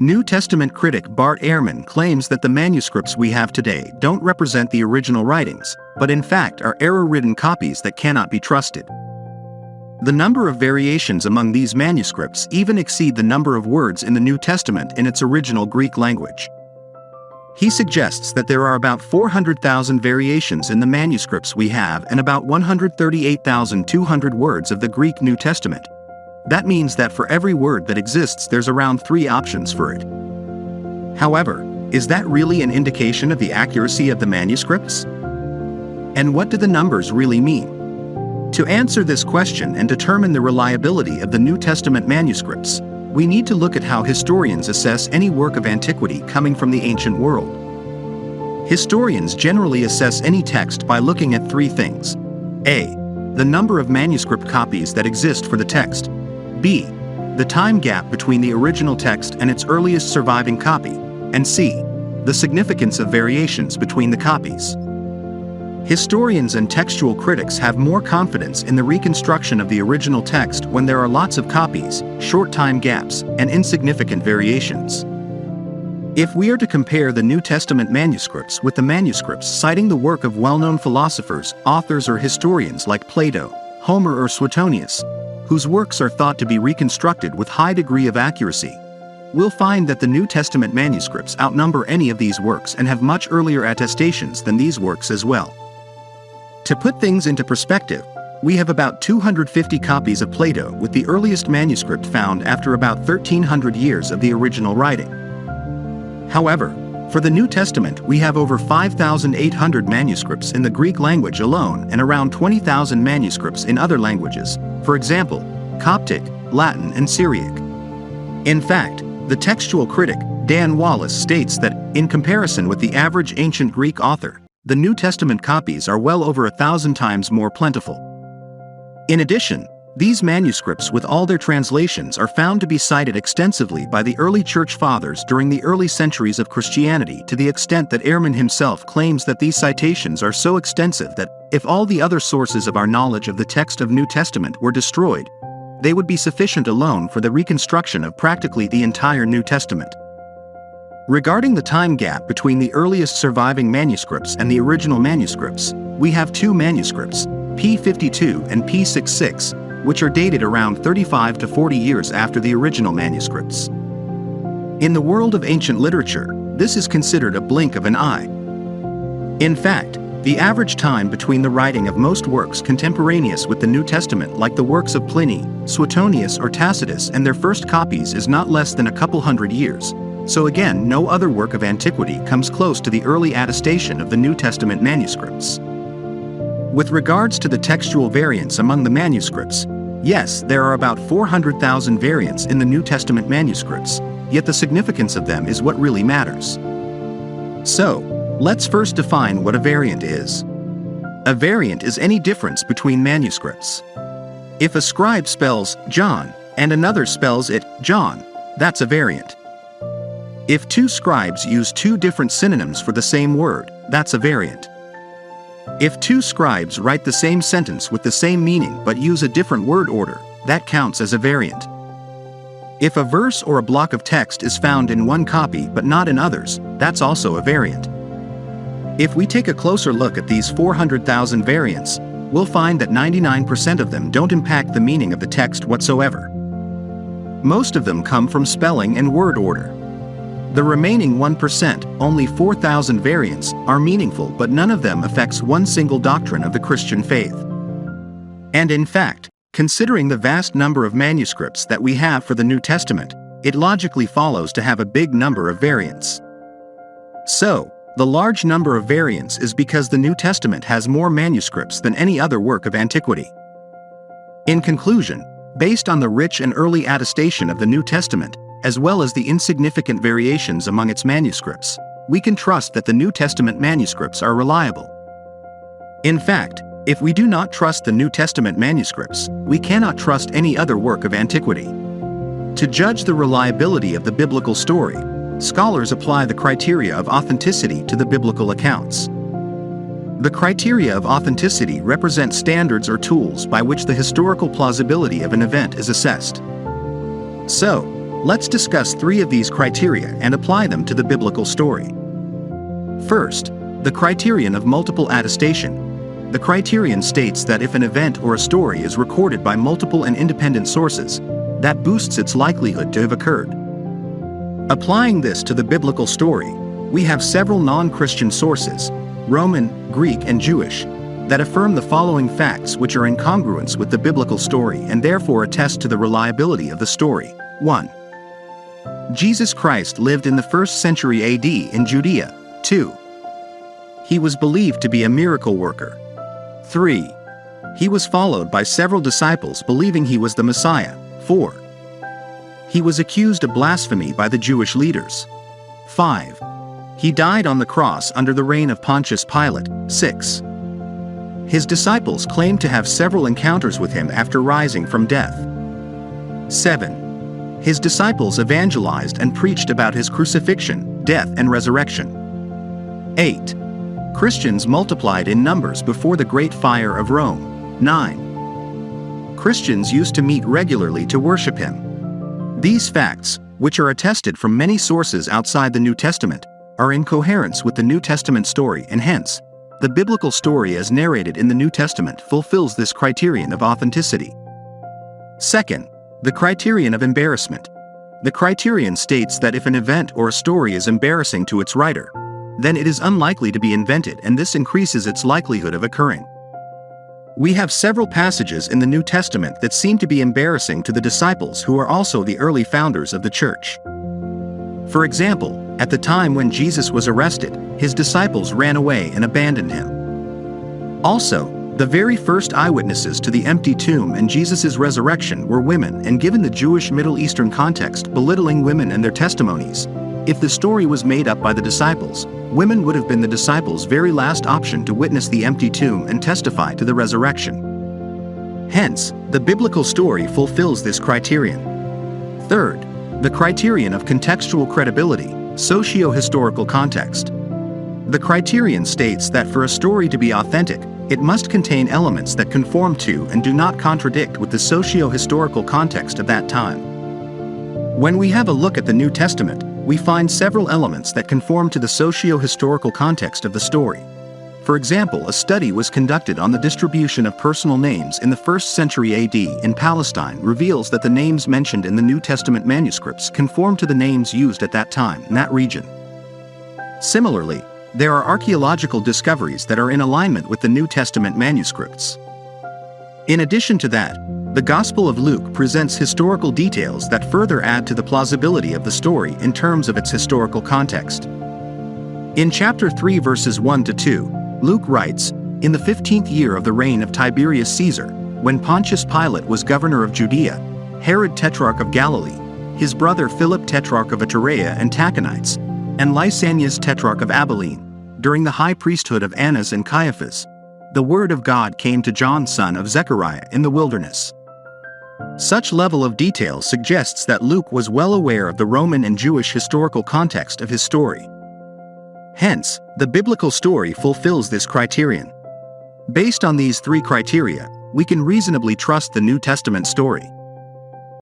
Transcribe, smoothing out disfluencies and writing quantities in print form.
New Testament critic Bart Ehrman claims that the manuscripts we have today don't represent the original writings, but in fact are error-ridden copies that cannot be trusted. The number of variations among these manuscripts even exceed the number of words in the New Testament in its original Greek language. He suggests that there are about 400,000 variations in the manuscripts we have and about 138,200 words of the Greek New Testament. That means that for every word that exists there's around 3 options for it. However, is that really an indication of the accuracy of the manuscripts? And what do the numbers really mean? To answer this question and determine the reliability of the New Testament manuscripts, we need to look at how historians assess any work of antiquity coming from the ancient world. Historians generally assess any text by looking at 3 things. A. The number of manuscript copies that exist for the text. B. The time gap between the original text and its earliest surviving copy. And C. The significance of variations between the copies. Historians and textual critics have more confidence in the reconstruction of the original text when there are lots of copies, short time gaps, and insignificant variations. If we are to compare the New Testament manuscripts with the manuscripts citing the work of well-known philosophers, authors or historians like Plato, Homer or Suetonius, whose works are thought to be reconstructed with high degree of accuracy, we'll find that the New Testament manuscripts outnumber any of these works and have much earlier attestations than these works as well. To put things into perspective, we have about 250 copies of Plato with the earliest manuscript found after about 1,300 years of the original writing. However, for the New Testament we have over 5,800 manuscripts in the Greek language alone and around 20,000 manuscripts in other languages, for example, Coptic, Latin and Syriac. In fact, the textual critic, Dan Wallace, states that, in comparison with the average ancient Greek author, the New Testament copies are well over 1,000 times more plentiful. In addition, these manuscripts with all their translations are found to be cited extensively by the early church fathers during the early centuries of Christianity, to the extent that Ehrman himself claims that these citations are so extensive that, if all the other sources of our knowledge of the text of New Testament were destroyed, they would be sufficient alone for the reconstruction of practically the entire New Testament. Regarding the time gap between the earliest surviving manuscripts and the original manuscripts, we have 2 manuscripts, P52 and P66, which are dated around 35 to 40 years after the original manuscripts. In the world of ancient literature, this is considered a blink of an eye. In fact, the average time between the writing of most works contemporaneous with the New Testament, like the works of Pliny, Suetonius or Tacitus, and their first copies is not less than a couple hundred years. So again, no other work of antiquity comes close to the early attestation of the New Testament manuscripts. With regards to the textual variants among the manuscripts, yes, there are about 400,000 variants in the New Testament manuscripts, yet the significance of them is what really matters. So, let's first define what a variant is. A variant is any difference between manuscripts. If a scribe spells John and another spells it John, that's a variant. If 2 scribes use 2 different synonyms for the same word, that's a variant. If 2 scribes write the same sentence with the same meaning but use a different word order, that counts as a variant. If a verse or a block of text is found in one copy but not in others, that's also a variant. If we take a closer look at these 400,000 variants, we'll find that 99% of them don't impact the meaning of the text whatsoever. Most of them come from spelling and word order. The remaining 1%, only 4,000 variants, are meaningful, but none of them affects one single doctrine of the Christian faith. And in fact, considering the vast number of manuscripts that we have for the New Testament, it logically follows to have a big number of variants. So, the large number of variants is because the New Testament has more manuscripts than any other work of antiquity. In conclusion, based on the rich and early attestation of the New Testament, as well as the insignificant variations among its manuscripts, we can trust that the New Testament manuscripts are reliable. In fact, if we do not trust the New Testament manuscripts, we cannot trust any other work of antiquity. To judge the reliability of the biblical story, scholars apply the criteria of authenticity to the biblical accounts. The criteria of authenticity represent standards or tools by which the historical plausibility of an event is assessed. So, Let's discuss 3 of these criteria and apply them to the biblical story. First, the criterion of multiple attestation. The criterion states that if an event or a story is recorded by multiple and independent sources, that boosts its likelihood to have occurred. Applying this to the biblical story, we have several non-Christian sources, Roman, Greek, and Jewish, that affirm the following facts which are in congruence with the biblical story and therefore attest to the reliability of the story. 1. Jesus Christ lived in the 1st century AD in Judea. 2. He was believed to be a miracle worker. 3. He was followed by several disciples believing he was the Messiah. 4. He was accused of blasphemy by the Jewish leaders. 5. He died on the cross under the reign of Pontius Pilate. 6. His disciples claimed to have several encounters with him after rising from death. 7. His disciples evangelized and preached about his crucifixion, death, and resurrection. 8. Christians multiplied in numbers before the Great Fire of Rome. 9. Christians used to meet regularly to worship him. These facts, which are attested from many sources outside the New Testament, are in coherence with the New Testament story, and hence, the biblical story as narrated in the New Testament fulfills this criterion of authenticity. Second, the criterion of embarrassment. The criterion states that if an event or a story is embarrassing to its writer, then it is unlikely to be invented, and this increases its likelihood of occurring. We have several passages in the New Testament that seem to be embarrassing to the disciples who are also the early founders of the church. For example, at the time when Jesus was arrested, his disciples ran away and abandoned him. Also, the very first eyewitnesses to the empty tomb and Jesus' resurrection were women, and given the Jewish Middle Eastern context belittling women and their testimonies, if the story was made up by the disciples, women would have been the disciples' very last option to witness the empty tomb and testify to the resurrection. Hence, the biblical story fulfills this criterion. Third, the criterion of contextual credibility, socio-historical context. The criterion states that for a story to be authentic, it must contain elements that conform to and do not contradict with the socio-historical context of that time. When we have a look at the New Testament, we find several elements that conform to the socio-historical context of the story. For example, a study was conducted on the distribution of personal names in the 1st century AD in Palestine reveals that the names mentioned in the New Testament manuscripts conform to the names used at that time in that region. Similarly, there are archaeological discoveries that are in alignment with the New Testament manuscripts. In addition to that, the Gospel of Luke presents historical details that further add to the plausibility of the story in terms of its historical context. In chapter 3 verses 1 to 2, Luke writes, "In the 15th year of the reign of Tiberius Caesar, when Pontius Pilate was governor of Judea, Herod tetrarch of Galilee, his brother Philip tetrarch of Iturea and Tachonites, and Lysanias tetrarch of Abilene, during the high priesthood of Annas and Caiaphas, the word of God came to John son of Zechariah in the wilderness." Such level of detail suggests that Luke was well aware of the Roman and Jewish historical context of his story. Hence, the biblical story fulfills this criterion. Based on these 3 criteria, we can reasonably trust the New Testament story.